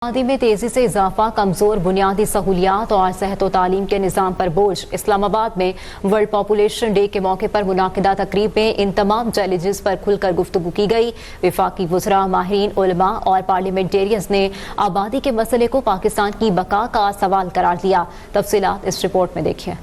आबादी में तेजी से इजाफा, कमजोर बुनियादी सहूलियात और सेहत और तालीम के निज़ाम पर बोझ। इस्लामाबाद में वर्ल्ड पॉपुलेशन डे के मौके पर मुनाकिदा तकरीब में इन तमाम चैलेंजेस पर खुलकर गुफ्तगू की गई। वफाकी वज़रा, माहिरीन, उलमा और पार्लियामेंटेरियंस ने आबादी के मसले को पाकिस्तान की बका का सवाल करार दिया। तफसीलात इस रिपोर्ट में देखिए।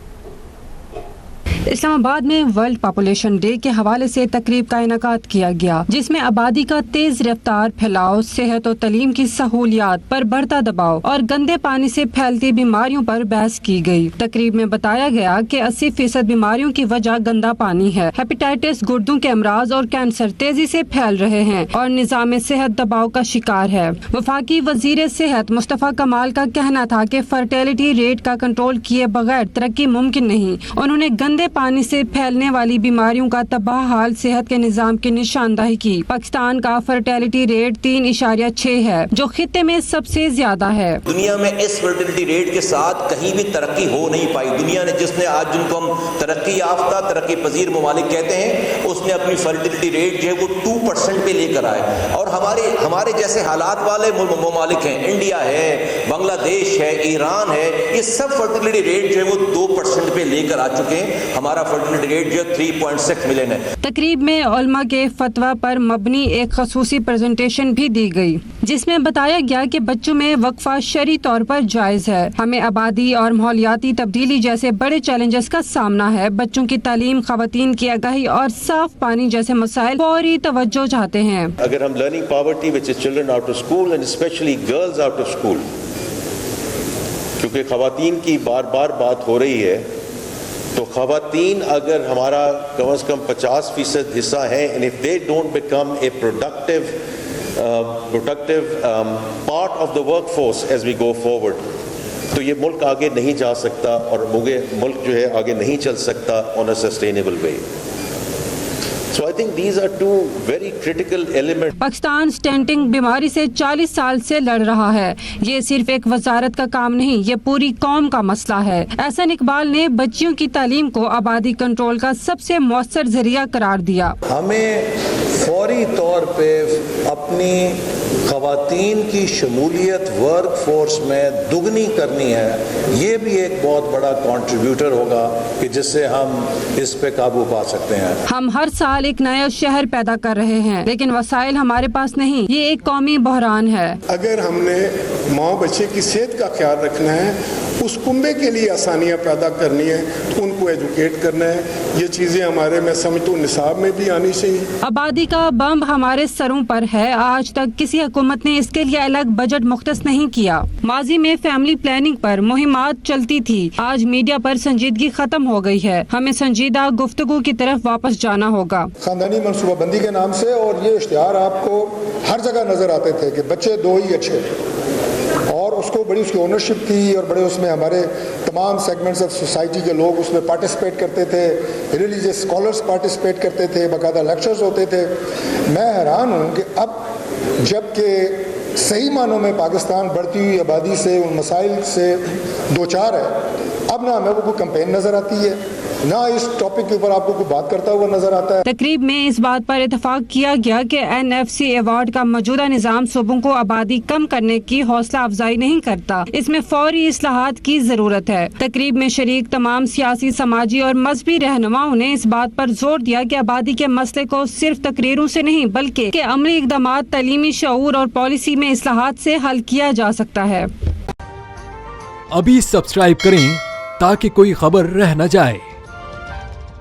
इस्लामाबाद में वर्ल्ड पॉपुलेशन डे के हवाले से तकरीब का इनेकाद किया गया, जिसमें आबादी का तेज रफ्तार फैलाव, सेहत और तालीम की सहूलियात पर बढ़ता दबाव और गंदे पानी से फैलती बीमारियों पर बहस की गई। तकरीब में बताया गया कि 80% बीमारियों की वजह गंदा पानी है। हेपेटाइटिस, गुर्दों के अमराज और कैंसर तेजी से फैल रहे हैं और निज़ाम सेहत दबाव का शिकार है। वफाकी वजीर सेहत मुस्तफ़ा कमाल का कहना था कि फर्टिलिटी रेट का कंट्रोल किए बगैर तरक्की मुमकिन नहीं। उन्होंने गंदे पानी से फैलने वाली बीमारियों का तबाह हाल सेहत के निजाम की निशानदाही की। पाकिस्तान का फर्टिलिटी रेट 3.6 है, जो खित्ते में सबसे ज्यादा है। दुनिया में इस फर्टिलिटी रेट के साथ कहीं भी तरक्की हो नहीं पाई। दुनिया ने जिसने आज जिनको हम तरक्की याफ्ता, तरक्की पजीर ममालिक कहते हैं, उसने अपनी फर्टिलिटी रेट जो है वो 2% पे लेकर आए। और हमारे जैसे हालात वाले ममालिक हैं, इंडिया है, बांग्लादेश है, ईरान है, ये सब फर्टिलिटी रेट जो है वो 2% पे लेकर आ चुके हैं। हमारा फर्टिलिटी रेट जो 3.6 मिलियन है। तकरीब में उलमा के फतवा पर मबनी एक खसूसी प्रेजेंटेशन भी दी गई, जिसमें बताया गया कि बच्चों में वक्फा शरई तौर पर जायज है। हमें आबादी और माहौलियाती तब्दीली जैसे बड़े चैलेंजेस का सामना है। बच्चों की तालीम, खवातीन की आगाही और साफ पानी जैसे मसाइल फौरी तवज्जो चाहते हैं। अगर हम learning poverty which is children out of school and specially girls out of school, क्योंकि खवातीन की बार बार बात हो रही है, तो खवातीन अगर हमारा कम से कम 50% हिस्सा है, and if they don't become a productive part of the work force as we go forward, तो ये मुल्क आगे नहीं जा सकता और मुल्क जो है आगे नहीं चल सकता on a sustainable way. So I think these are two very critical elements. Pakistan stenting बीमारी से 40 साल से लड़ रहा है। ये सिर्फ एक वजारत का काम नहीं, ये पूरी कौम का मसला है। एहसन इकबाल ने बच्चियों की तालीम को आबादी कंट्रोल का सबसे मौसर जरिया करार दिया। हमें फौरी तौर पे अपनी खवातीन की शमूलियत वर्क फोर्स में दुगनी करनी है। ये भी एक बहुत बड़ा कंट्रीब्यूटर होगा कि जिससे हम इस पे काबू पा सकते हैं। हम हर साल एक नया शहर पैदा कर रहे हैं, लेकिन वसाइल हमारे पास नहीं। ये एक कौमी बहरान है। अगर हमने माँ बच्चे की सेहत का ख्याल रखना है, उस कुंबे के लिए आसानियाँ पैदा करनी है, तो उनको एजुकेट करना है। ये चीज़ें हमारे मैं समझता हूँ निसाब में भी आनी चाहिए। आबादी का बम हमारे सरों पर है। आज तक किसी हुकूमत ने इसके लिए अलग बजट मुख्तस नहीं किया। माजी में फैमिली प्लानिंग पर मुहिमात चलती थी, आज मीडिया पर संजीदगी खत्म हो गई है। हमें संजीदा गुफ्तगू की तरफ वापस जाना होगा। खानदानी मनसूबाबंदी के नाम से और ये इश्तिहार आपको हर जगह नजर आते थे कि बच्चे 2 ही अच्छे, और उसको बड़ी उसकी ओनरशिप थी और बड़े उसमें हमारे तमाम सेगमेंट्स ऑफ सोसाइटी के लोग उसमें पार्टिसिपेट करते थे, रिलीजियस स्कॉलर्स पार्टिसिपेट करते थे, बाकायदा लेक्चर्स होते थे। मैं हैरान हूँ कि अब जबकि सही मानों में पाकिस्तान बढ़ती हुई आबादी से उन मसाइल से दो चार है, अब ना हमें कोई कैंपेन नजर आती है, ना इस टॉपिक के ऊपर आपको कोई बात करता हुआ नजर आता है। तकरीब में इस बात पर इत्तेफाक किया गया कि NFC अवार्ड का मौजूदा निजाम सूबों को आबादी कम करने की हौसला अफजाई नहीं करता। इसमें फौरी इस्लाहात की जरूरत है। तकरीब में शरीक तमाम सियासी, समाजी और मजहबी रहनुमाओं ने इस बात पर जोर दिया कि आबादी के मसले को सिर्फ तकरीरों से नहीं, बल्कि के अमली इक़दामात, तालीमी शऊर और पॉलिसी में इस्लाहात से हल किया जा सकता है। अभी सब्सक्राइब करें ताकि कोई खबर रह न जाए।